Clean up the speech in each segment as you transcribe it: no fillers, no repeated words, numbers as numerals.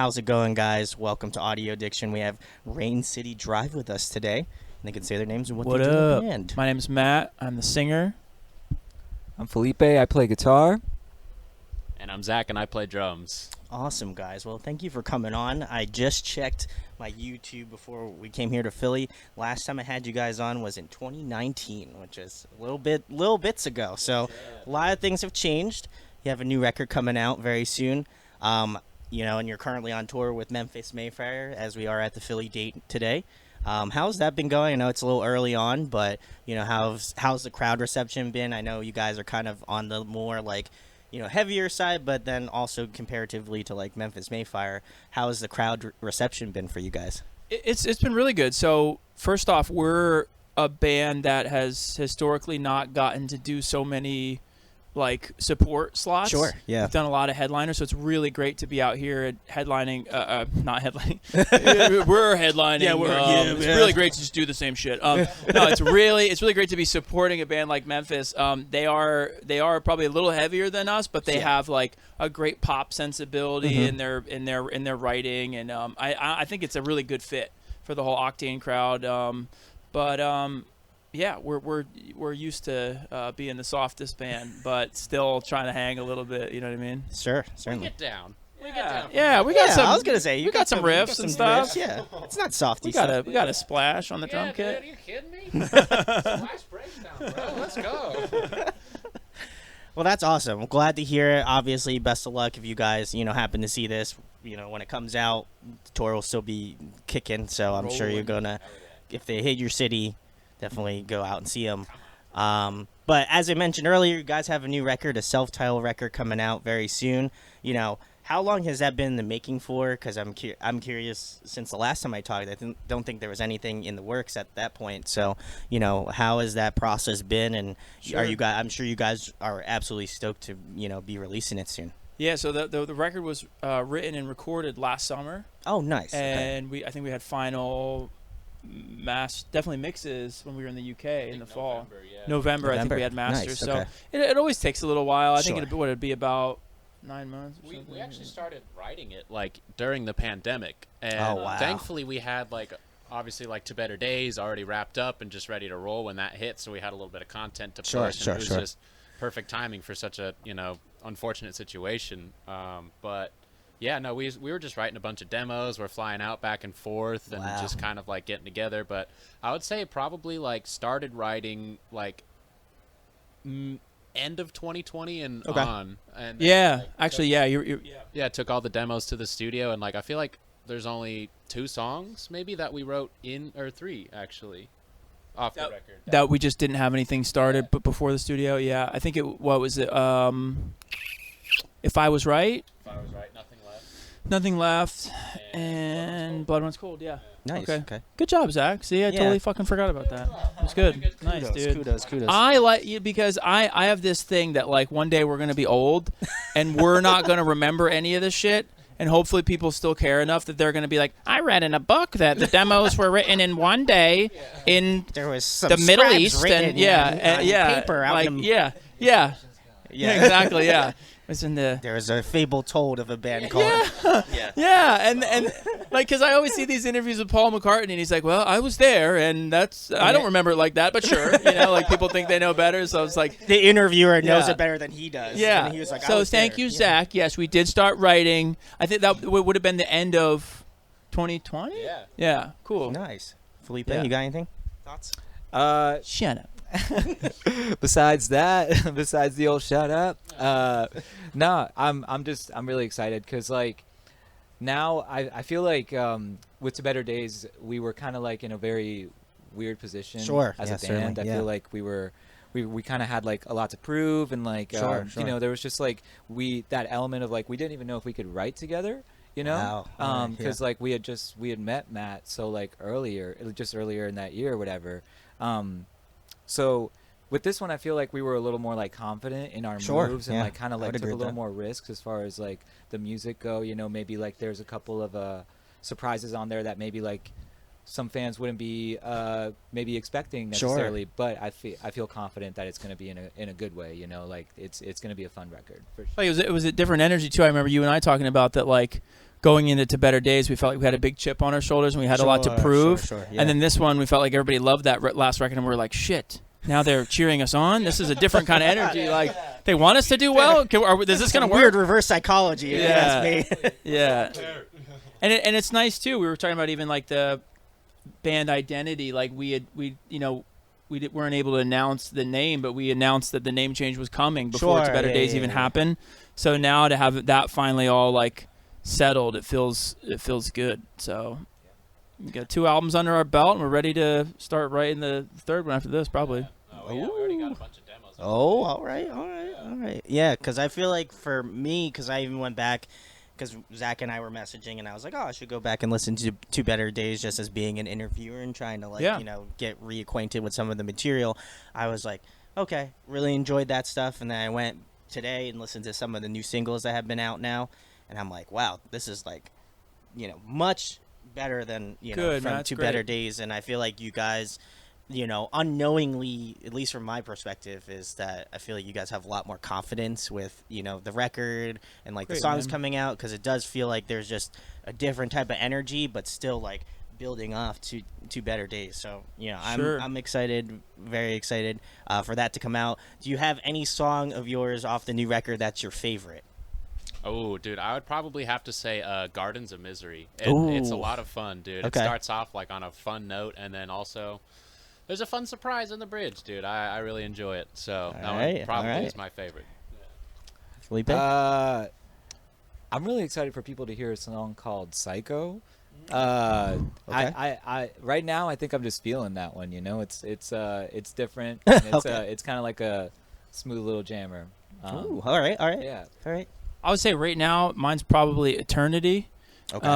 How's it going, guys? Welcome to Audio Addiction. We have Rain City Drive with us today. And they can say their names and what they do in the band. My name's Matt. I'm the singer. I'm Felipe. I play guitar. And I'm Zach, and I play drums. Awesome, guys. Well, thank you for coming on. I just checked my YouTube before we came here to Philly. Last time I had you guys on was in 2019, which is little bits ago. So a lot of things have changed. You have a new record coming out very soon. And you're currently on tour with Memphis Mayfire, as we are at the Philly date today. How's that been going? I know it's a little early on, but how's the crowd reception been? I know you guys are kind of on the more heavier side, but then also comparatively to like Memphis Mayfire, how has the crowd reception been for you guys? It's been really good. So first off, we're a band that has historically not gotten to do so many support slots. Sure, yeah. We've done a lot of headliners, so it's really great to be out here headlining. Not headlining. We're headlining. Yeah, it's really great to just do the same shit. No, it's really great to be supporting a band like Memphis. They are probably a little heavier than us, but they have a great pop sensibility in their writing, and I think it's a really good fit for the whole Octane crowd. Yeah, we're used to being the softest band, but still trying to hang a little bit. You know what I mean? Sure, certainly. We get down. Yeah, we got some. I was gonna say we got some riffs and stuff. Riffs, yeah, it's not softy. We got a splash on the drum kit. Dude, are you kidding me? Splash breakdown, bro. Let's go. Well, that's awesome. I'm glad to hear it. Obviously, best of luck if you guys, happen to see this. When it comes out, the tour will still be kicking. So I'm sure you're gonna, if they hit your city, definitely go out and see them. But as I mentioned earlier, you guys have a new record, a self-titled record coming out very soon. How long has that been in the making for? Because I'm curious. Since the last time I talked, I don't think there was anything in the works at that point. So, how has that process been? And Sure. are you guys? I'm sure you guys are absolutely stoked to be releasing it soon. Yeah, so the record was written and recorded last summer. Oh, nice. And I think we had final definitely mixes when we were in the UK in the fall. November, I think we had masters. Nice, So okay. it always takes a little while. I think Sure. it'd be about 9 months. Or We actually started writing it during the pandemic, and Oh, wow. thankfully we had obviously To Better Days already wrapped up and just ready to roll when that hit. So we had a little bit of content to push. Sure, and it was sure. just perfect timing for such a unfortunate situation. But yeah, no, we were just writing a bunch of demos. We're flying out back and forth and Wow. just kind of getting together. But I would say probably started writing end of 2020 and Okay. on. And Yeah, actually, yeah. You're yeah, took all the demos to the studio, and I feel like there's only 2 songs maybe that we wrote or 3 actually off the record. that we just didn't have anything started, but before the studio, yeah. I think what was it? If I Was Right, If I Was Right, Nothing Left. Nothing Left, and Blood Runs Cold. Yeah. Nice. Okay. Good job, Zach. See, I totally fucking forgot about that. It was good. Nice, dude. Kudos. I like you because I have this thing that one day we're gonna be old, and we're not gonna remember any of this shit. And hopefully people still care enough that they're gonna be like, I read in a book that the demos were written in one day in There was some the Middle scraps East, written and on paper out in the- yeah, exactly, yeah. It's in the There was a fable told of a band called yeah, and because I always see these interviews with Paul McCartney, and he's like, well, I was there, and I don't remember it like that, but sure, people think they know better, so it's like the interviewer knows Yeah. it better than he does. yeah. And he was like, I So was thank there. you, Yeah. Zach. Yes, we did start writing. I think that would have been the end of 2020. Yeah. Yeah. Cool. Nice. Felipe, Yeah. you got anything? Thoughts? Shut up. Besides the old shut up, no, I'm really excited because now I feel like with To Better Days we were kind of in a very weird position as a band. I feel like we kind of had a lot to prove, and Sure. there was just that element of we didn't even know if we could write together. Wow. Because we had met Matt earlier in that year or whatever. So with this one, I feel like we were a little more confident in our Sure, moves, yeah. and took I would a agree with little that. more risks as far as the music go. Maybe there's a couple of surprises on there that maybe some fans wouldn't be maybe expecting necessarily. Sure. But I feel confident that it's going to be in a good way. It's going to be a fun record. For sure. It was a different energy too. I remember you and I talking about that. going into To Better Days, we felt like we had a big chip on our shoulders and we had a lot to prove. Sure, yeah. And then this one, we felt like everybody loved that last record, and we were like, shit. Now they're cheering us on. This is a different kind of energy. Like, they want us to do well. Is this going to work? Weird reverse psychology. If you ask me. Yeah. And it's nice too. We were talking about even like the band identity. Like we weren't able to announce the name, but we announced that the name change was coming before To Better Days even happened. So now to have that finally all like settled, it feels good. So we got 2 albums under our belt, and we're ready to start writing the third one after this, probably. Oh, yeah, we already got a bunch of demos. Oh, all right. Yeah, because I feel like for me, because I even went back, because Zach and I were messaging, and I was like, oh, I should go back and listen to Better Days just as being an interviewer and trying to, get reacquainted with some of the material. I was like, okay, really enjoyed that stuff. And then I went today and listened to some of the new singles that have been out now. And I'm like, wow, this is like, much better than, Good, from man, To great. Better Days. And I feel like you guys, unknowingly, at least from my perspective, is that I feel like you guys have a lot more confidence with, the record and like Great, the songs man. coming out, because it does feel like there's just a different type of energy, but still like building off to Better Days. So, Sure. I'm excited, very excited for that to come out. Do you have any song of yours off the new record that's your favorite? Oh, dude, I would probably have to say Gardens of Misery. Ooh. It's a lot of fun, dude. Okay. It starts off like on a fun note, and then also there's a fun surprise in the bridge, dude. I really enjoy it. So that one probably is my favorite. Felipe? I'm really excited for people to hear a song called Psycho. I right now I think I'm just feeling that one. It's different. And it's kind of like a smooth little jammer. Ooh, all right. Yeah. All right. I would say right now mine's probably Eternity. Okay.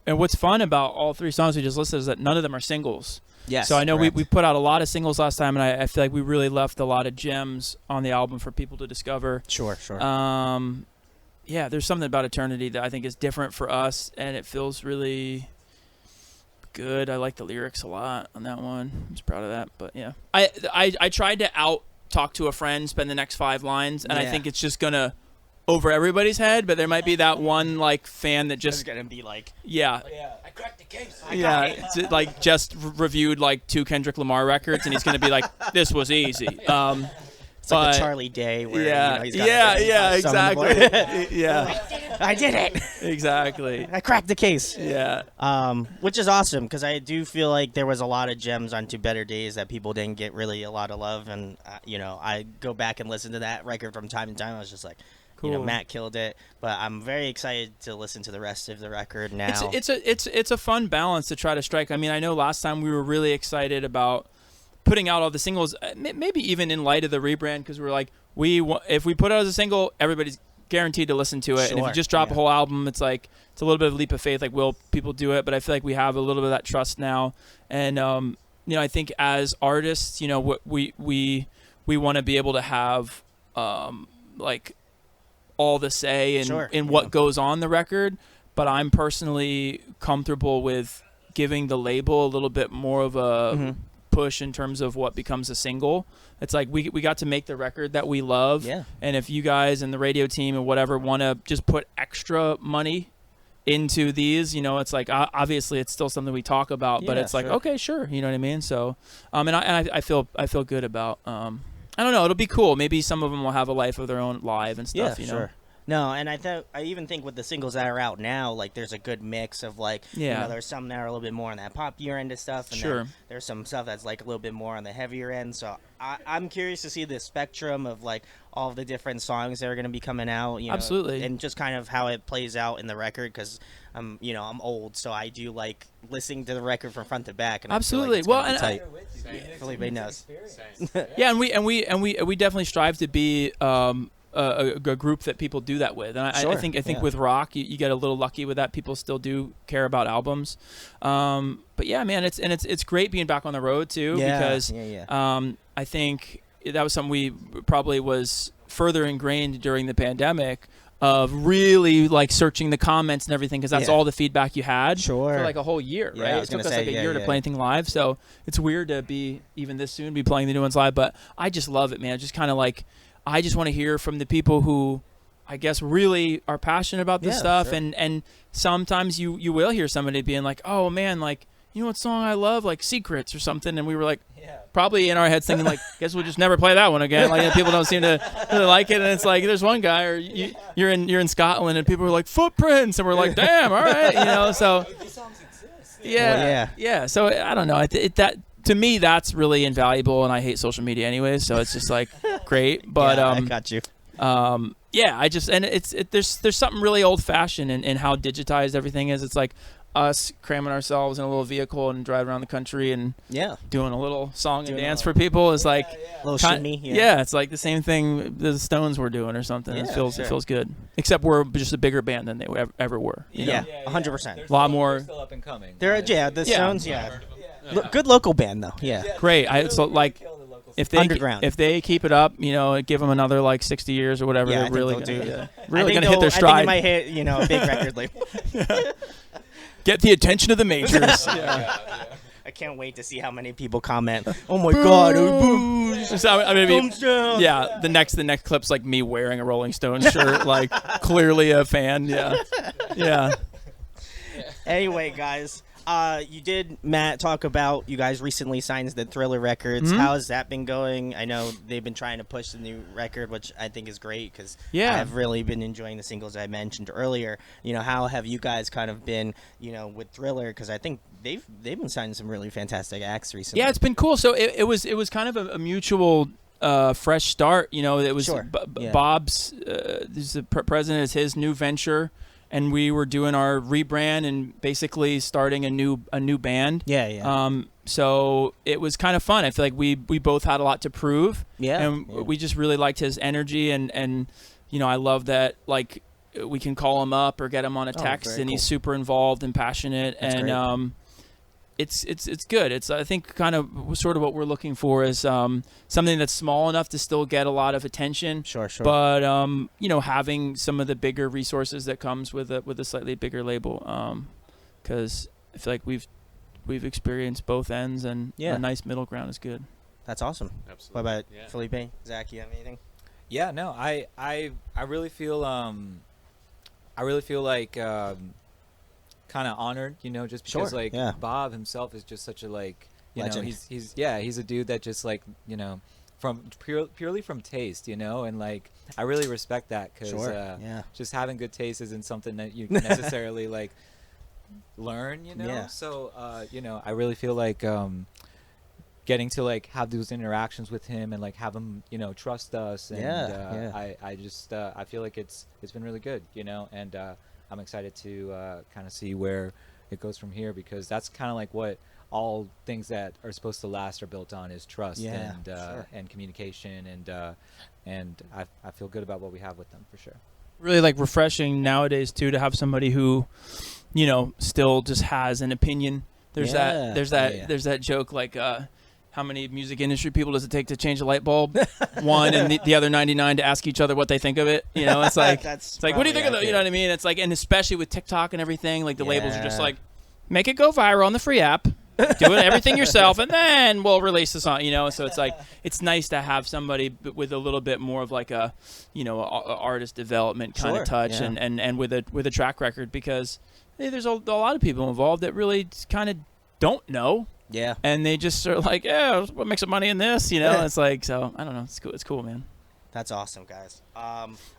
And what's fun about all 3 songs we just listed is that none of them are singles. Yes. So I know correct. we put out a lot of singles last time, and I feel like we really left a lot of gems on the album for people to discover. Sure. Yeah, there's something about Eternity that I think is different for us, and it feels really good. I like the lyrics a lot on that one. I'm just proud of that. But yeah, I tried to talk to a friend, spend the next 5 lines, and I think it's just gonna over everybody's head. But there might be that one like fan that just gonna be like, yeah. I cracked the case. It's like just reviewed like 2 Kendrick Lamar records, and he's gonna be like, "This was easy." It's like the Charlie Day where he's got exactly. Yeah, I did it. Exactly. I cracked the case. Yeah. Which is awesome, because I do feel like there was a lot of gems on To Better Days that people didn't get really a lot of love, and I go back and listen to that record from time to time. I was just like, Cool. Matt killed it, but I'm very excited to listen to the rest of the record now. It's a fun balance to try to strike. I mean, I know last time we were really excited about putting out all the singles, maybe even in light of the rebrand, because we're like, if we put it out as a single, everybody's guaranteed to listen to it. And if you just drop a whole album, it's like it's a little bit of a leap of faith. Like, will people do it? But I feel like we have a little bit of that trust now. And I think as artists, we want to be able to have like all the say in what goes on the record. But I'm personally comfortable with giving the label a little bit more of a push in terms of what becomes a single. It's like we got to make the record that we love, and if you guys and the radio team and whatever want to just put extra money into these, it's like obviously it's still something we talk about, but it's like okay, sure, you know what I mean. So and I feel good about I don't know, it'll be cool. Maybe some of them will have a life of their own live and stuff. Sure. No, and I even think with the singles that are out now, like there's a good mix of like, there's some that are a little bit more on that popular end of stuff, and then there's some stuff that's like a little bit more on the heavier end. So I'm curious to see the spectrum of like all of the different songs that are going to be coming out. Absolutely. And just kind of how it plays out in the record, because I'm old, so I do like listening to the record from front to back. And absolutely. I feel like it's gonna be tight. Felipe knows. Yeah, and we definitely strive to be a group that people do that with, and I think with rock you get a little lucky with that. People still do care about albums, but yeah, man, it's great being back on the road too, because I think that was something we probably was further ingrained during the pandemic of really like searching the comments and everything, because that's all the feedback you had for like a whole year, right? It took us like a year to play anything live, so it's weird to be even this soon be playing the new ones live, but I just love it, man. Just kind of like I just want to hear from the people who I guess, really are passionate about this stuff. Sure. And sometimes you will hear somebody being like, oh man, like, you know what song I love, like Secrets or something, and we were like, probably in our heads thinking like, guess we'll just never play that one again. Like, people don't seem to really like it, and it's like there's one guy, or you're in Scotland, and people are like Footprints, and we're like, damn, all right, you know. So yeah. So I don't know. That to me, that's really invaluable, and I hate social media anyways. So it's just like great, but I got you. yeah, I just there's something really old fashioned in how digitized everything is. It's like us cramming ourselves in a little vehicle and driving around the country and doing a little song and dance for people is like a little shimmy. It's like the same thing the Stones were doing or something. It feels good. Except we're just a bigger band than they ever were. You know? 100%. A lot more. Still up and coming. The Stones. Good local band though. Great. So like. If they keep it up, you know, give them another like 60 years or whatever, they're really gonna hit their stride. I think it might hit, you know, a big record label. Get the attention of the majors. I can't wait to see how many people comment. Oh my God! The next clip's like me wearing a Rolling Stones shirt, like clearly a fan. Yeah. Anyway, guys. You did, Matt, talk about you guys recently signed the Thriller Records. Mm-hmm. How has that been going? I know they've been trying to push the new record, which I think is great because I've really been enjoying the singles I mentioned earlier. You know, how have you guys kind of been, you know, with Thriller? Because I think they've been signing some really fantastic acts recently. Yeah, it's been cool. So it was kind of a mutual fresh start. You know, it was Bob's. The president is his new venture. And we were doing our rebrand and basically starting a new band. So it was kind of fun. I feel like we both had a lot to prove. And we just really liked his energy and you know, I love that like we can call him up or get him on a text and he's super involved and passionate. That's great. It's good. It's I think kind of sort of what we're looking for is something that's small enough to still get a lot of attention. Sure. But you know, having some of the bigger resources that comes with a slightly bigger label, because I feel like we've experienced both ends, and a nice middle ground is good. That's awesome. Absolutely. What about Felipe? Zach, you have anything? Yeah, no, I really feel like kind of honored, you know, just because Bob himself is just such a like, you legend. know, he's a dude that just like, you know, from purely from taste, you know, and like I really respect that because just having good taste isn't something that you can necessarily like learn, you know. So you know, I really feel like getting to like have those interactions with him and like have him, you know, trust us, and I just I feel like it's been really good, you know, and I'm excited to kind of see where it goes from here, because that's kind of like what all things that are supposed to last are built on, is trust and communication, and I feel good about what we have with them for sure. Really like refreshing nowadays too to have somebody who, you know, still just has an opinion. There's that joke like how many music industry people does it take to change a light bulb? One, and the other 99 to ask each other what they think of it. You know, it's like it's like, what do you think of that? You know what I mean? It's like, and especially with TikTok and everything, like the labels are just like, make it go viral on the free app, do it everything yourself, and then we'll release the song. You know, so it's like it's nice to have somebody with a little bit more of like a, you know, a artist development kind of touch, and with a track record, because there's a lot of people involved that really kind of don't know. Yeah. And they just are like, what makes some money in this? You know, it's like, so I don't know. It's cool. It's cool, man. That's awesome, guys.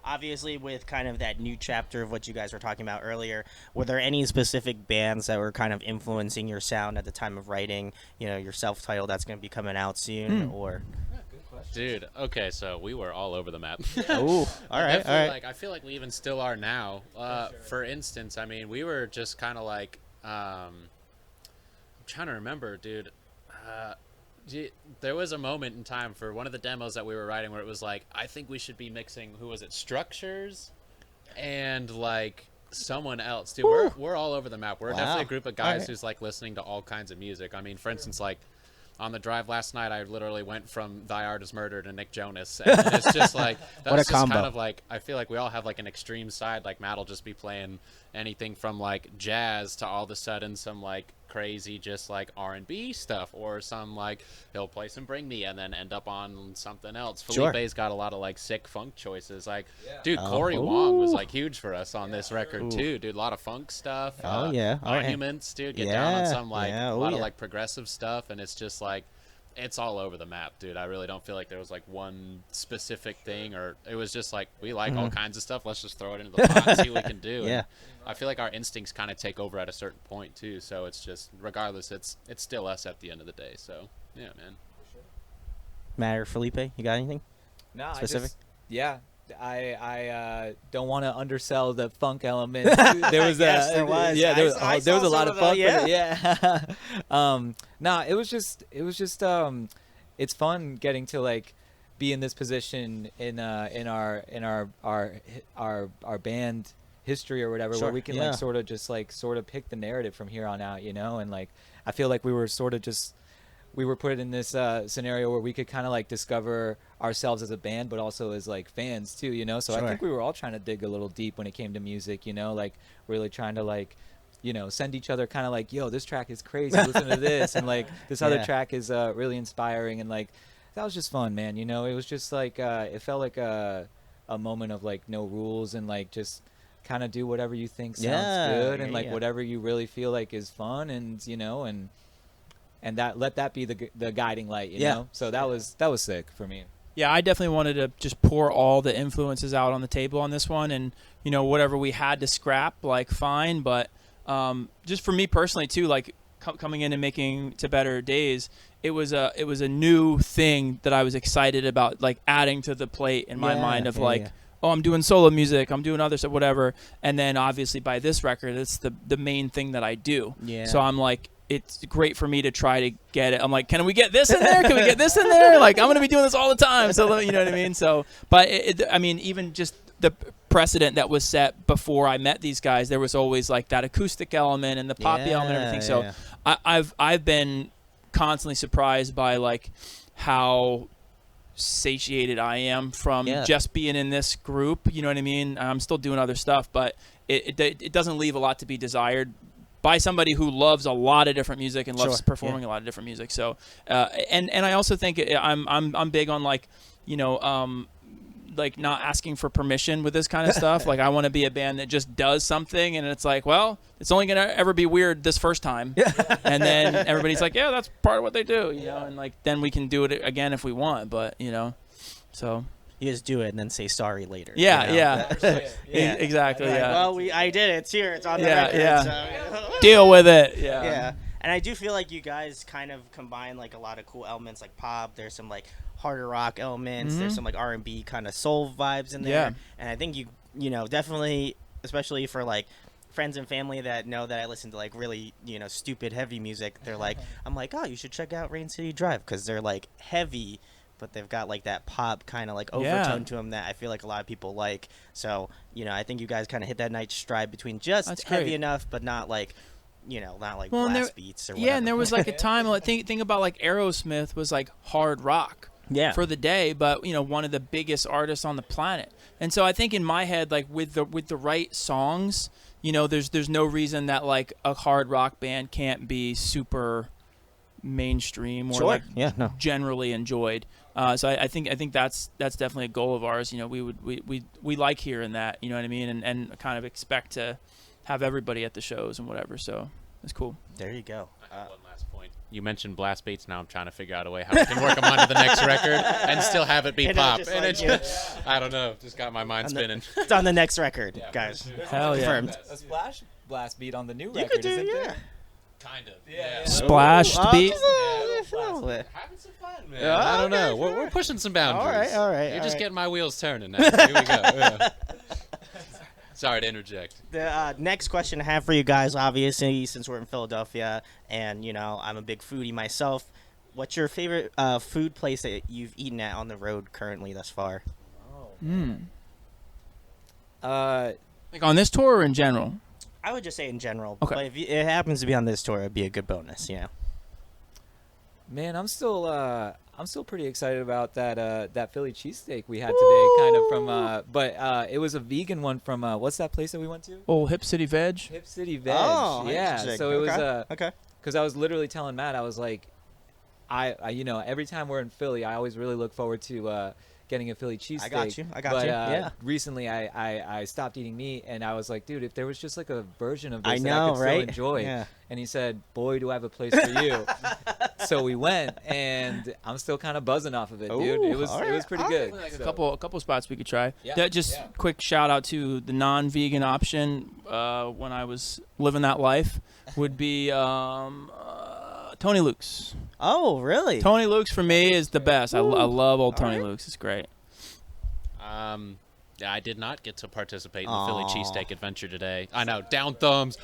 Obviously, with kind of that new chapter of what you guys were talking about earlier, were there any specific bands that were kind of influencing your sound at the time of writing, you know, your self-titled that's going to be coming out soon, or? Dude, okay, so we were all over the map. Ooh, all right. Like, I feel like we even still are now. For instance, I mean, we were just kind of like, I'm trying to remember, dude. There was a moment in time for one of the demos that we were writing where it was like, I think we should be mixing, who was it, Structures and like someone else. Dude, we're all over the map. We're definitely a group of guys who's like listening to all kinds of music. I mean, for instance, like on the drive last night, I literally went from Thy Art Is Murder to Nick Jonas. And it's just like, that's what a just combo. Kind of like, I feel like we all have like an extreme side. Like Matt will just be playing anything from like jazz to all of a sudden some like crazy just like R&B stuff, or some like he'll play some Bring Me and then end up on something else. Sure. Felipe's got a lot of like sick funk choices. Like, dude, Corey Wong was like huge for us on this record too, dude. A lot of funk stuff. Monuments, dude. Get down on some like a lot of like progressive stuff, and it's just like it's all over the map, dude. I really don't feel like there was like one specific thing, or it was just like we like all kinds of stuff. Let's just throw it into the pot and see what we can do. And I feel like our instincts kind of take over at a certain point too. So it's just regardless, it's still us at the end of the day. So yeah, man. Matt or Felipe, you got anything? No, specific? I don't want to undersell the funk element. There was Yes, there was. there was I there was saw a lot some of of funk. that, It was just it's fun getting to like be in this position in our band history or whatever, where we can like sort of pick the narrative from here on out, you know. And like I feel like we were put in this scenario where we could kind of like discover ourselves as a band, but also as like fans too, you know. So I think we were all trying to dig a little deep when it came to music, you know, like really trying to like, you know, send each other kind of like, yo, this track is crazy, listen to this, and like this other track is really inspiring, and like that was just fun, man. You know, it was just like it felt like a moment of like no rules, and like just kind of do whatever you think sounds good, and like whatever you really feel like is fun, and you know, and that let that be the guiding light, you know. So that was sick for me. Yeah, I definitely wanted to just pour all the influences out on the table on this one, and you know, whatever we had to scrap, like fine, but just for me personally too, like coming in and making To Better Days, it was a new thing that I was excited about, like adding to the plate in my mind of oh, I'm doing solo music, I'm doing other stuff, whatever. And then obviously by this record, it's the main thing that I do. Yeah. So I'm like, it's great for me to try to get it. I'm like, can we get this in there? Can we get this in there? Like, I'm going to be doing this all the time. So, you know what I mean? So, but I mean, even just the precedent that was set before I met these guys, there was always like that acoustic element and the poppy element and everything. So I've been constantly surprised by like how satiated I am from just being in this group. You know what I mean? I'm still doing other stuff, but it doesn't leave a lot to be desired by somebody who loves a lot of different music and loves performing a lot of different music. So, and I also think I'm big on like, you know, like not asking for permission with this kind of stuff. Like I want to be a band that just does something, and it's like, well, it's only gonna ever be weird this first time, and then everybody's like, yeah, that's part of what they do, you know, and like then we can do it again if we want, but you know, so. You just do it and then say sorry later. Yeah, you know? Exactly. Like, Yeah. well, I did it. It's here. It's on the record. So. Deal with it. Yeah. Yeah. And I do feel like you guys kind of combine like a lot of cool elements, like pop. There's some like harder rock elements. There's some like R&B kind of soul vibes in there. Yeah. And I think you know, definitely, especially for like friends and family that know that I listen to like really, you know, stupid heavy music. They're like, I'm like, oh, you should check out Rain City Drive, because they're like heavy, but they've got like that pop kind of like overtone to them that I feel like a lot of people like. So, you know, I think you guys kind of hit that nice stride between just heavy enough, but not like, you know, not like blast beats or whatever. Yeah, and there was like a time, think about like Aerosmith was like hard rock for the day, but you know, one of the biggest artists on the planet. And so I think in my head, like with the right songs, you know, there's no reason that like a hard rock band can't be super mainstream or like generally enjoyed. So I think that's definitely a goal of ours. You know, we like hearing that, you know what I mean, and kind of expect to have everybody at the shows and whatever. So it's cool. There you go. One last point. You mentioned blast beats. Now I'm trying to figure out a way how we can work them onto the next record and still have it be pop. And like, it's I don't know. Just got my mind spinning. It's on the next record, guys. Hell yeah. Confirmed. A splash blast beat on the new record. You could do, isn't there? Kind of. Yeah. Splashed beat. Having some fun, man. I don't know. We're pushing some boundaries. All right. You're just getting my wheels turning now. Here we go. Yeah. Sorry to interject. The next question I have for you guys, obviously, since we're in Philadelphia, and you know I'm a big foodie myself. What's your favorite food place that you've eaten at on the road currently thus far? Like on this tour or in general? I would just say in general. Okay. But if it happens to be on this tour, it'd be a good bonus, you know. Man, I'm still pretty excited about that Philly cheesesteak we had today, kind of from but it was a vegan one from what's that place that we went to? Oh, Hip City Veg. Hip City Veg. Oh, yeah. interesting. So it was okay. because I was literally telling Matt, I was like, I you know, every time we're in Philly, I always really look forward to getting a Philly cheesesteak. I got you. But Yeah. recently, I stopped eating meat, and I was like, dude, if there was just like a version of this I that I know, could right? still enjoy. Yeah. And he said, boy, do I have a place for you. So we went, and I'm still kind of buzzing off of it, dude. Ooh, It was all it was right, pretty all good. Like So- a couple spots we could try. Yeah, Just yeah. quick shout out to the non-vegan option when I was living that life would be Tony Luke's. Oh, really? Tony Luke's for me is the best. I love old Tony right. Luke's. It's great. Yeah, I did not get to participate in the Aw. Philly cheesesteak adventure today. I know, down thumbs.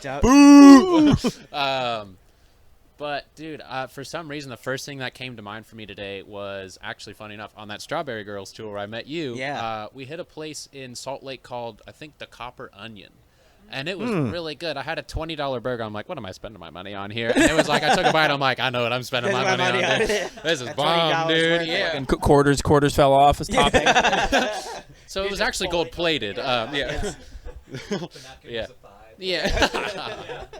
But dude, for some reason, the first thing that came to mind for me today was actually funny enough on that Strawberry Girls tour where I met you. Yeah. We hit a place in Salt Lake called I think the Copper Onion. And it was really good. I had a $20 burger. I'm like, what am I spending my money on here? And it was like, I took a bite. I'm like, I know what I'm spending my money on. Dude. This is bomb, dude. Yeah. And quarters fell off as topping. So it was actually gold plated. Yeah. Yeah. Yeah.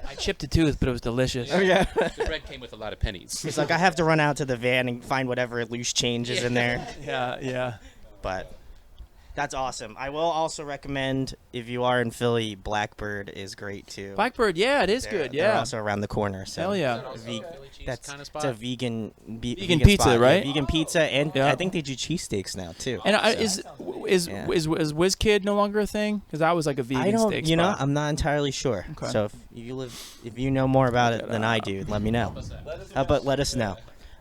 I chipped a tooth, but it was delicious. Yeah. The bread came with a lot of pennies. He's like, I have to run out to the van and find whatever loose change is in there. Yeah. But that's awesome. I will also recommend, if you are in Philly, Blackbird is great too. Blackbird, yeah, it is good. They're Yeah. also around the corner. So Hell yeah. That's kind of it's spot. a vegan pizza, spot. right? Yeah, vegan pizza, and Yeah. I think they do cheesesteaks now too. And So, is Yeah. Whiz Kid no longer a thing? Because that was like a vegan I don't, steak you know, spot. I'm not entirely sure. Okay. So if you know more about it than I do, let me know. But let us know.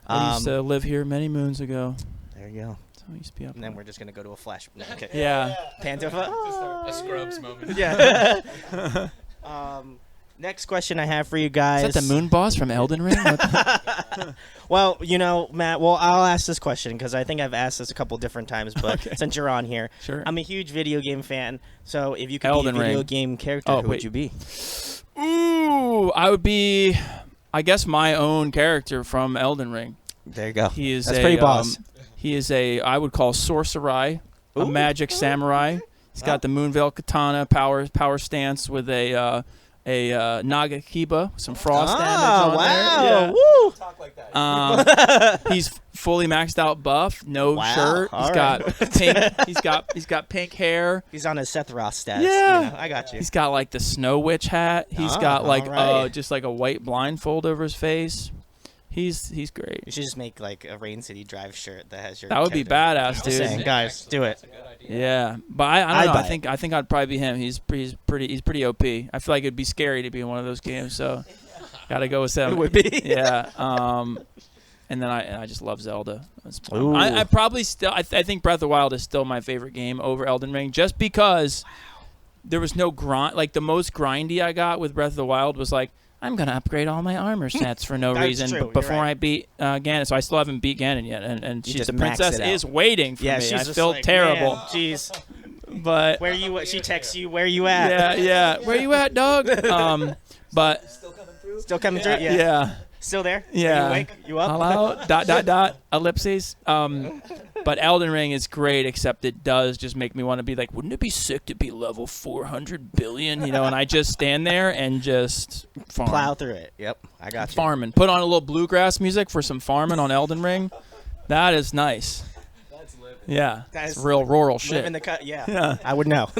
I used to live here many moons ago. There you go. So I used to be up And then we're just gonna go to a flash. Okay. Yeah. Pantofa. A Scrubs moment. Yeah. Next question I have for you guys. Is that the moon boss from Elden Ring? What the- Well, you know, Matt, I'll ask this question because I think I've asked this a couple different times, but since you're on here, Sure. I'm a huge video game fan. So if you could Elden be a video Ring. game character, Oh, who wait. would you be? Ooh, I would be, I guess, my own character from Elden Ring. There you go. He is That's a, pretty boss. he is a, I would call sorcerai, a Ooh. magic samurai. He's got the Moonveil katana power stance with a Nagakiba, some frost damage on wow. there. Woo. Yeah. He's fully maxed out buff, no Wow. shirt. All He's got pink. He's got pink hair. He's on his Seth Ross stats. Yeah. You know, I got you. He's got like the Snow Witch hat. He's Ah, got like alright. just like a white blindfold over his face. He's great. You should just make like a Rain City Drive shirt that has your. That would be character. badass, Just dude. saying, guys, do it. Yeah, but I I'd don't know. buy I think I'd probably be him. He's pretty OP. I feel like it'd be scary to be in one of those games. So gotta go with him. It would be. Yeah. And then I just love Zelda. Ooh. I probably still I think Breath of the Wild is still my favorite game over Elden Ring, just because there was no grind. Like the most grindy I got with Breath of the Wild was like, I'm gonna upgrade all my armor sets for no That's reason true, you're before right. I beat Ganon. So I still haven't beat Ganon yet, and You she's just the max princess it out. is waiting for Yeah, me. she's I just feel like, terrible, man, jeez. but Where you? She texts you. Where you at? yeah. Where you at, dog? But Still coming through. Yeah. yeah. Still there? Yeah. Are you awake? You up? Hello? ... ellipses. But Elden Ring is great, except it does just make me want to be like, wouldn't it be sick to be level 400 billion? You know, and I just stand there and just farm. Plow through it. Yep. I got you. Farming. Put on a little bluegrass music for some farming on Elden Ring. That is nice. That's living. Yeah. That It's is real rural Live shit. in the cut. Yeah. Yeah. I would know.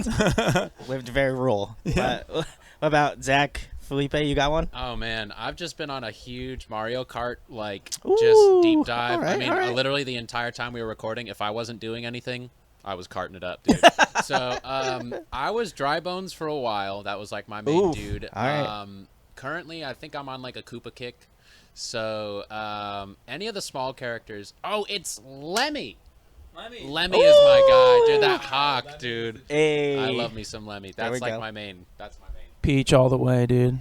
Lived very rural. Yeah. What about Zach? Felipe, you got one? Oh man, I've just been on a huge Mario Kart just Ooh, deep dive. all right, I mean, all right. literally the entire time we were recording, if I wasn't doing anything, I was carting it up, dude. So I was dry bones for a while. That was like my main Oof, dude. all right. Currently, I think I'm on like a Koopa kick. So any of the small characters. Oh, it's Lemmy. Lemmy is my guy, dude. That hawk, dude. Hey. I love me some Lemmy. There we That's like go. my main. That's my main. Peach all the way, dude.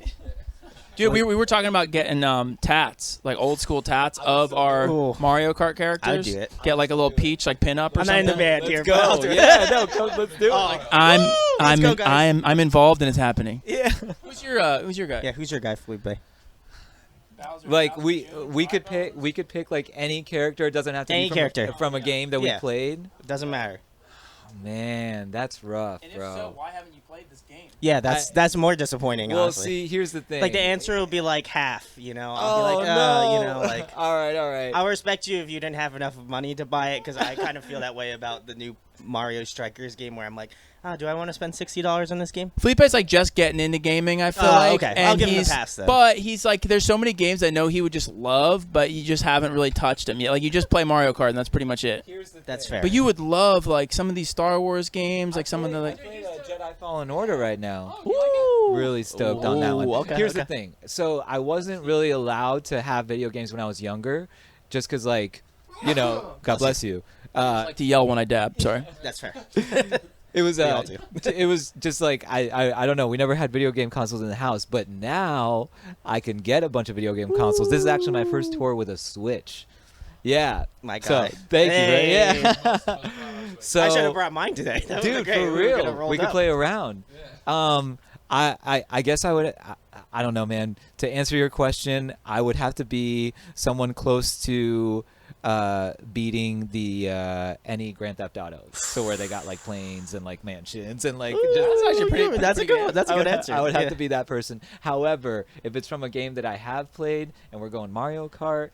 Dude, we were talking about getting tats, like old school tats of our Ooh. Mario Kart characters. I'd do it. Get like a little Peach like pin up or I'm not something. in the band here. Go. but I'll do it. Yeah, no, let's do it. I'm go, guys. I'm involved and it's happening. Yeah. Who's your guy? Yeah. Who's your guy, Felipe? Like we could pick like any character. It doesn't have to Any be from character. from a game that we Yeah. played. Doesn't matter. Man, that's rough, bro. why haven't you played this game. Yeah, that's more disappointing. Well, honestly. see, here's the thing. Like the answer will be like half. You know, I'll Oh, be like, no. you know, like. all right. I'll respect you if you didn't have enough money to buy it, because I kind of feel that way about the new Mario Strikers game, where I'm like, do I want to spend $60 on this game? Felipe's like just getting into gaming, I feel like. Okay. And I'll give him a pass then. But he's like, there's so many games I know he would just love, but you just haven't really touched them yet. Like, you just play Mario Kart, and that's pretty much it. That's fair. But you would love like some of these Star Wars games, like some of the like. I played Jedi Fallen Order right now. Woo! Really stoked on that one. Ooh, okay, Here's the okay. thing. So I wasn't really allowed to have video games when I was younger, just because, like, you know, God bless you. I like to yell when I dab. Sorry. That's fair. It was all do. it was just like I don't know. We never had video game consoles in the house, but now I can get a bunch of video game consoles. This is actually my first tour with a Switch. Yeah, My so God. thank Hey. you. Yeah. So I should have brought mine today. That would've dude, been great. for We would've real, rolled we could up. play around. I guess I would. I don't know, man. To answer your question, I would have to be someone close to beating the any Grand Theft Auto, so where they got like planes and like mansions and like. That's actually pretty- That's a good one. That's a good I would, answer. I would have Yeah. to be that person. However, if it's from a game that I have played and we're going Mario Kart,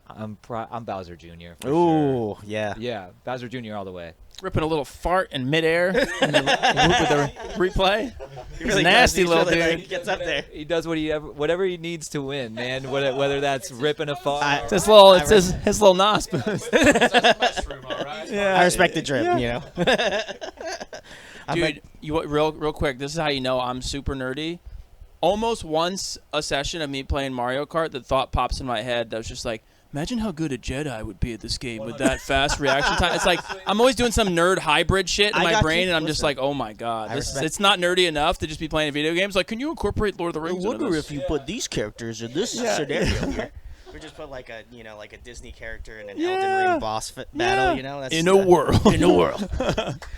I'm Bowser Jr. for sure. Ooh, yeah. Yeah, Bowser Jr. all the way. Ripping a little fart in midair and then whoop with the replay. He He's a really nasty does. He little really, dude. like, gets up there. He does whatever he needs to win, man. Whether that's ripping a fart. It's his little nos boost. I respect the drip, you know. I'm Dude, like, real quick, this is how you know I'm super nerdy. Almost once a session of me playing Mario Kart, the thought pops in my head that was just like, imagine how good a Jedi would be at this game with that fast reaction time. It's like I'm always doing some nerd hybrid shit in I my got brain, you. and I'm just Listen. like, oh my god, I respect- it's not nerdy enough to just be playing video games. Like, can you incorporate Lord of the I Rings? into wonder this? if you put these characters in this scenario here. We just put like a Disney character in an Elden Ring boss battle, you know? That's in a world. In a world.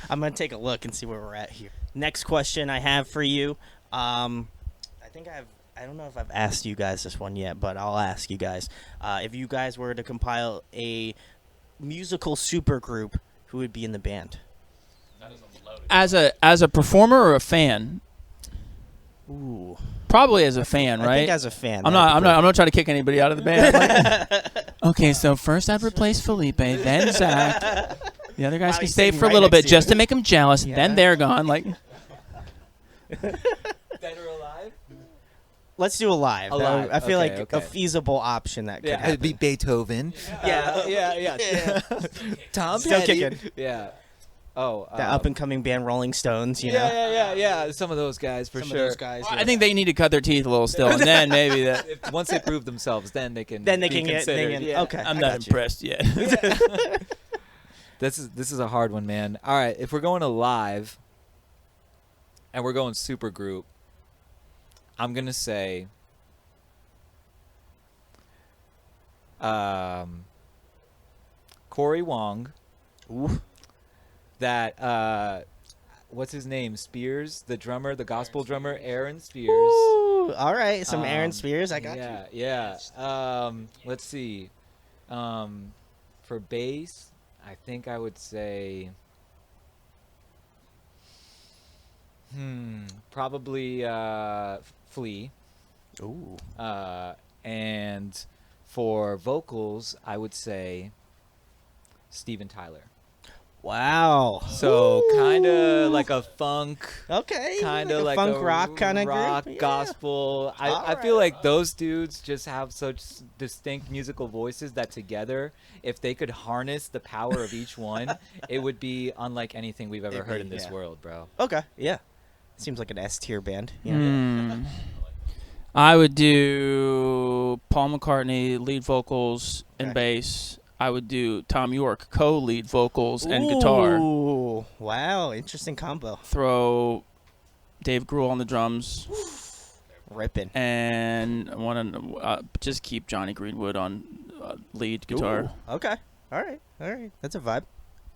I'm gonna take a look and see where we're at here. Next question I have for you. I don't know if I've asked you guys this one yet, but I'll ask you guys. If you guys were to compile a musical supergroup, who would be in the band? As a performer or a fan? Ooh, Probably as a fan, I right? think as a fan. I'm not trying to kick anybody out of the band. Okay, so first I'd replace Felipe, then Zach. The other guys Wow, can he's stay sitting for a right little next bit to just you. to make them jealous. Yeah. Then they're gone. Like, Dead or alive? Let's do a live. Alive, I feel okay, like okay. a feasible option that could Yeah, happen. it'd be Beethoven. Yeah. Tom Still Petty. kicking. Yeah. Oh, The up and coming band Rolling Stones, you know. yeah. Some of those guys for Some sure. of those guys. I think they need to cut their teeth a little still, and then maybe that. If, once they prove themselves, then they can. Then they be can get. considered. Yeah. Okay, I'm I not got you. impressed yet. This is a hard one, man. All right, if we're going to live, and we're going super group, I'm gonna say. Corey Wong. Ooh. That what's his name? Spears, the drummer, the gospel drummer, Aaron Spears. Ooh, all right, some Aaron Spears. I got you. Yeah. Let's see. For bass, I think I would say. Probably Flea. Ooh. And for vocals, I would say Steven Tyler. Wow. So kind of like a funk, Okay. kind of like funk a rock kind of rock group. Yeah. gospel. I feel like those dudes just have such distinct musical voices that together, if they could harness the power of each one, it would be unlike anything we've ever It'd heard be, in this yeah. world, bro. Okay. Yeah. Seems like an S tier band. Yeah. I would do Paul McCartney lead vocals and Okay. bass. I would do Tom York co-lead vocals and guitar. Ooh. Wow. Interesting combo. Throw Dave Grohl on the drums, Ripping. and I want to just keep Johnny Greenwood on lead guitar. Ooh. Okay. All right. That's a vibe.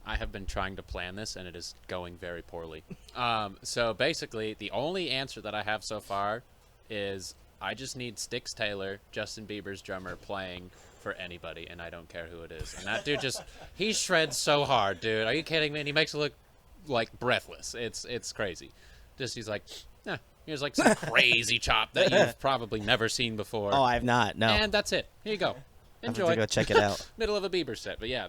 I have been trying to plan this, and it is going very poorly. So basically, the only answer that I have so far is I just need Styx Taylor, Justin Bieber's drummer, playing for anybody, and I don't care who it is. And that dude he shreds so hard, dude. Are you kidding me? And he makes it look like breathless. It's crazy. Just he's like, here's like some crazy chop that you've probably never seen before. Oh, I've not. No. And that's it. Here you go. Enjoy. I have to go check it out. Middle of a Bieber set, but yeah,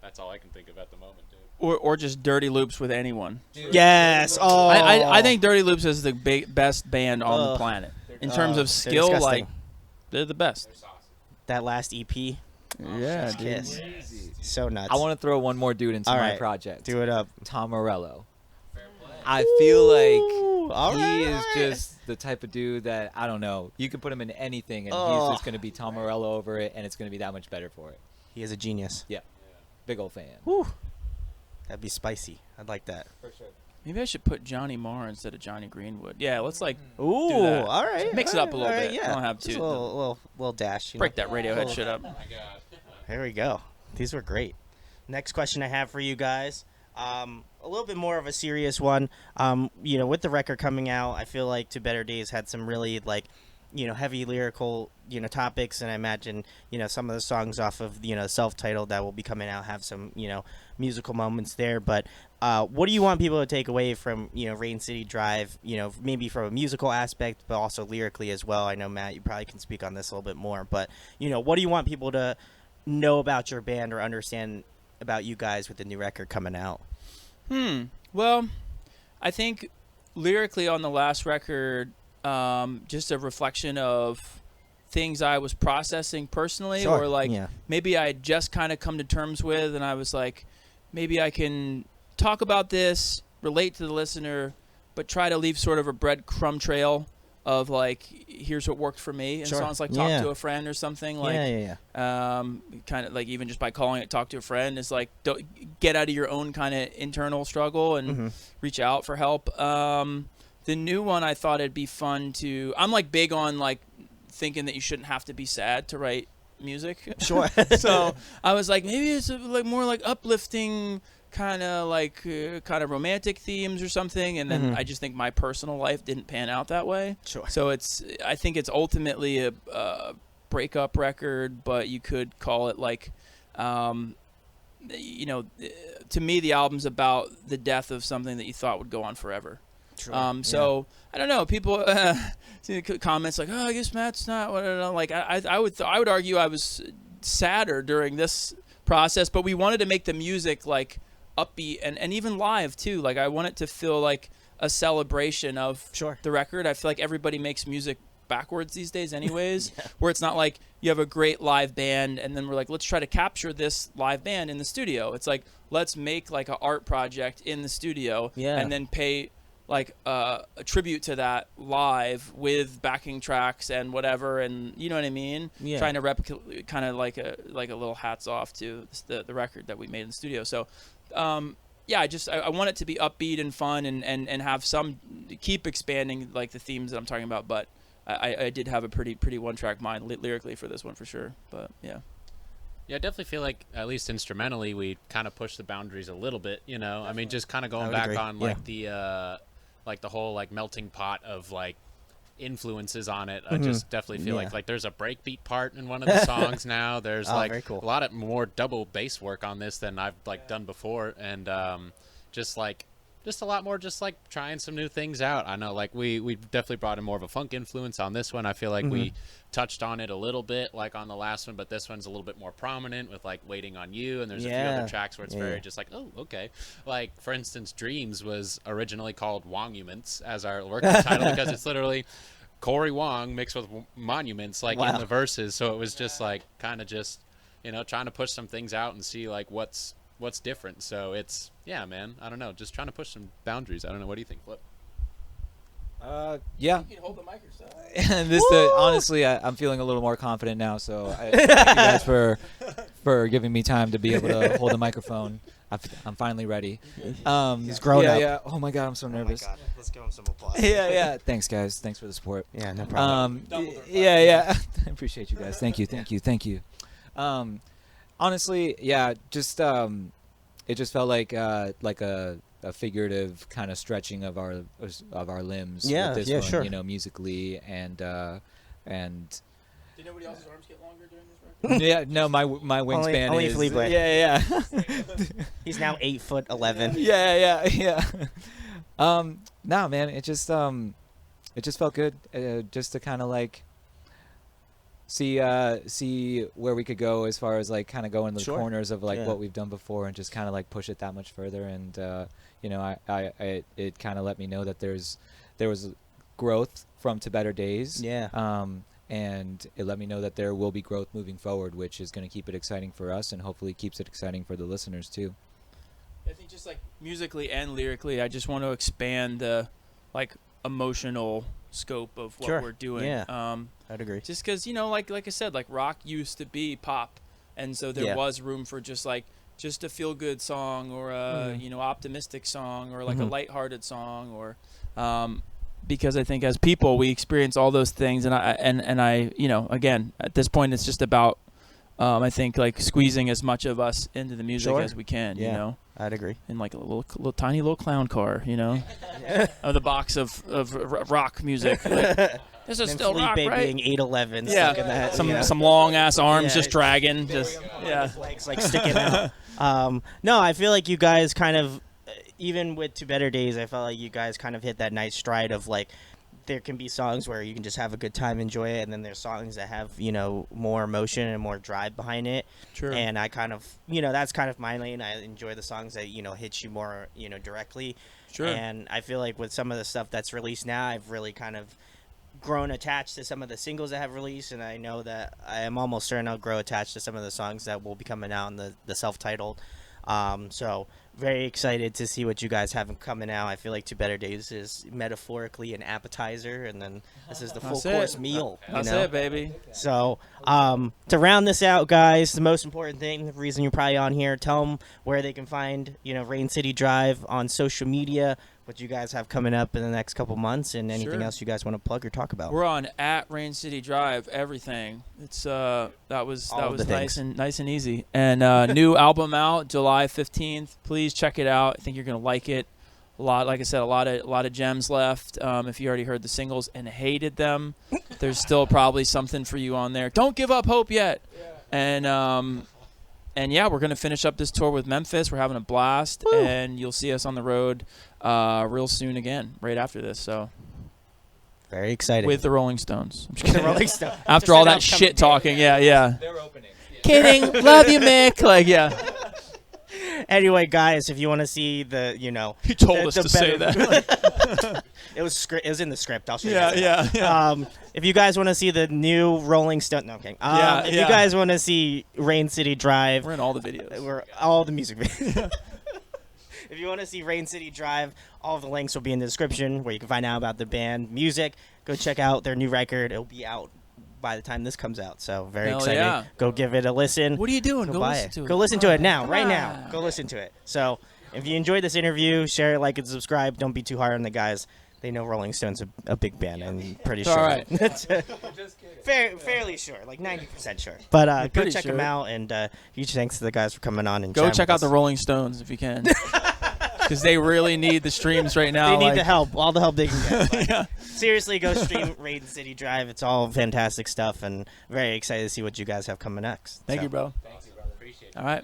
that's all I can think of at the moment, dude. Or just Dirty Loops with anyone. Yes. Oh. I think Dirty Loops is the best band on the planet in terms of skill. Disgusting. Like they're the best. That last EP. Yeah, dude. Kiss. So nuts. I want to throw one more dude into All my right. project. Do it up. Tom Morello. I feel like all he right, is all right. just the type of dude that, I don't know, you could put him in anything and he's just going to be Tom Morello over it, and it's going to be that much better for it. He is a genius. Yeah. Big old fan. Whew. That'd be spicy. I'd like that. For sure. Maybe I should put Johnny Marr instead of Johnny Greenwood. Yeah, let's like Ooh, do that. all right. Mix it up a little bit. Yeah. I don't have Just to. a little dash. You Break know? that Radiohead shit up. There we go. These were great. Next question I have for you guys. A little bit more of a serious one. With the record coming out, I feel like To Better Days had some really heavy lyrical, topics, and I imagine, some of the songs off of, self-titled that will be coming out have some, musical moments there. But what do you want people to take away from, Rain City Drive, maybe from a musical aspect, but also lyrically as well? I know, Matt, you probably can speak on this a little bit more, but, what do you want people to know about your band or understand about you guys with the new record coming out? Well, I think lyrically on the last record, just a reflection of things I was processing personally, Sure. or Yeah. maybe I had just kind of come to terms with, and I was like, maybe I can talk about this, relate to the listener, but try to leave sort of a breadcrumb trail of here's what worked for me. And Sure. songs like Talk Yeah. to a Friend or something Yeah. kind of even just by calling it Talk to a Friend is don't get out of your own kind of internal struggle and reach out for help. The new one, I thought it'd be fun to, I'm big on thinking that you shouldn't have to be sad to write music. Sure. So I was like, maybe it's more uplifting kind of romantic themes or something, and then I just think my personal life didn't pan out that way. Sure. So I think it's ultimately a breakup record, but you could call it to me the album's about the death of something that you thought would go on forever. Sure. So I don't know. People see the comments oh, I guess Matt's not. I would argue I was sadder during this process, but we wanted to make the music upbeat and even live too. I want it to feel like a celebration of Sure. the record. I feel like everybody makes music backwards these days anyways, where it's not you have a great live band and then we're let's try to capture this live band in the studio. It's let's make an art project in the studio and then pay a tribute to that live with backing tracks and whatever, and you know what I mean? Yeah. Trying to replicate kind of like a little hats off to the record that we made in the studio. So I want it to be upbeat and fun and have some keep expanding the themes that I'm talking about, but I did have a pretty one-track mind lyrically for this one for sure. But yeah, I definitely feel like at least instrumentally we kind of pushed the boundaries a little bit. I mean, just kind of going back agree. on the whole melting pot of influences on it. I just definitely feel like there's a breakbeat part in one of the songs now. There's very cool. a lot of more double bass work on this than I've done before, and just a lot more trying some new things out. I know we definitely brought in more of a funk influence on this one. I feel like we touched on it a little bit on the last one, but this one's a little bit more prominent with Waiting on You, and there's a few other tracks where it's very just oh, okay. For instance, Dreams was originally called Wonguments as our working title because it's literally Corey Wong mixed with monuments in the verses. So it was just kind of just trying to push some things out and see what's different. So it's man, I don't know, just trying to push some boundaries. I don't know, what do you think, Flip? Yeah. you can hold the mic yourself. And honestly, I'm feeling a little more confident now. So thank you guys for giving me time to be able to hold the microphone. I'm finally ready. He's grown up. Yeah. Oh my God, I'm so nervous. Oh my God. Let's give him some applause. Yeah. Thanks, guys. Thanks for the support. Yeah, no problem. Yeah. I appreciate you guys. Thank you. Honestly, just it just felt like a figurative kind of stretching of our limbs. Yeah, with this yeah, one, sure. Musically and Did nobody else's arms get longer during this record? yeah, no, my wingspan only is Felipe. yeah. He's now 8'11". Yeah. No, man, it just felt good just to kind of like see where we could go as far as like kind of go in the Sure. corners of like Yeah. what we've done before and just kind of like push it that much further. And you know, it kind of let me know that there was growth from To Better Days. Yeah. And it let me know that there will be growth moving forward, which is going to keep it exciting for us and hopefully keeps it exciting for the listeners too. I think just like musically and lyrically, I just want to expand the like emotional scope of what Sure. we're doing. Yeah. I'd agree. Just because, you know, like I said, like rock used to be pop, and so there Yeah. was room for just a feel good song or a you know, optimistic song or like a Mhm. lighthearted song or because I think as people we experience all those things, and I you know, again at this point it's just about I think like squeezing as much of us into the music Sure. as we can, Yeah. you know, I'd agree. in like a little tiny little clown car, you know, of the box of rock music. Like, this is And then still rock, Felipe right? being 8'11", Yeah, stuck in that, you know. some long ass arms Yeah, just it's dragging, just yeah. His legs like sticking out. No, I feel like you guys kind of, even with To Better Days, I felt like you guys kind of hit that nice stride of like, there can be songs where you can just have a good time, enjoy it, and then there's songs that have, you know, more emotion and more drive behind it. Sure. And I kind of, you know, that's kind of my lane. I enjoy the songs that, you know, hit you more, you know, directly. Sure. And I feel like with some of the stuff that's released now, I've really kind of grown attached to some of the singles that have released, and I know that I am almost certain I'll grow attached to some of the songs that will be coming out in the self-titled. So very excited to see what you guys have coming out. I feel like To Better Days is metaphorically an appetizer, and then this is the full That's it. course meal. That's you know? it, baby. So to round this out, guys, the most important thing, the reason you're probably on here, tell them where they can find, you know, Rain City Drive on social media, what you guys have coming up in the next couple months, and anything Sure. else you guys want to plug or talk about. We're on at Rain City Drive, everything. It's that was All of the nice things. and easy. And new album out July 15th. Please check it out. I think you're gonna like it. A lot, like I said, a lot of gems left. If you already heard the singles and hated them, there's still probably something for you on there. Don't give up hope yet. And yeah, we're gonna finish up this tour with Memphis. We're having a blast, and you'll see us on the road real soon again, right after this. So Very excited. with the Rolling Stones. I'm just the kidding. Rolling Stones. After Just all an that upcoming shit talking, yeah. They're opening. Kidding, love you, Mick. Like, yeah. Anyway, guys, if you want to see the, you know, He told the- us the to say better- that. it was in the script. I'll show you. yeah. If you guys want to see the new Rolling Stone, no, okay. If you yeah. guys want to see Rain City Drive, We're in all the videos. we're all the music videos. If you want to see Rain City Drive, all of the links will be in the description where you can find out about the band music. Go check out their new record. It'll be out by the time this comes out. So very Hell excited. yeah. Go give it a listen. What are you doing? Go Go buy listen it. to it. Go listen to it now, right Come now. on. Go listen to it. So if you enjoyed this interview, share it, like, and subscribe. Don't be too hard on the guys. They know Rolling Stone's a big band, and pretty sure. all right. Fairly sure, like 90% sure. But go pretty check them sure. out, and huge thanks to the guys for coming on and Go chatting check with out the us. Rolling Stones if you can. Because they really need the streams right now. They need like- the help, all the help they can get. But Yeah. seriously, go stream Rain City Drive. It's all fantastic stuff, and very excited to see what you guys have coming next. Thank So. you, bro. Thanks, brother. Appreciate it. All right.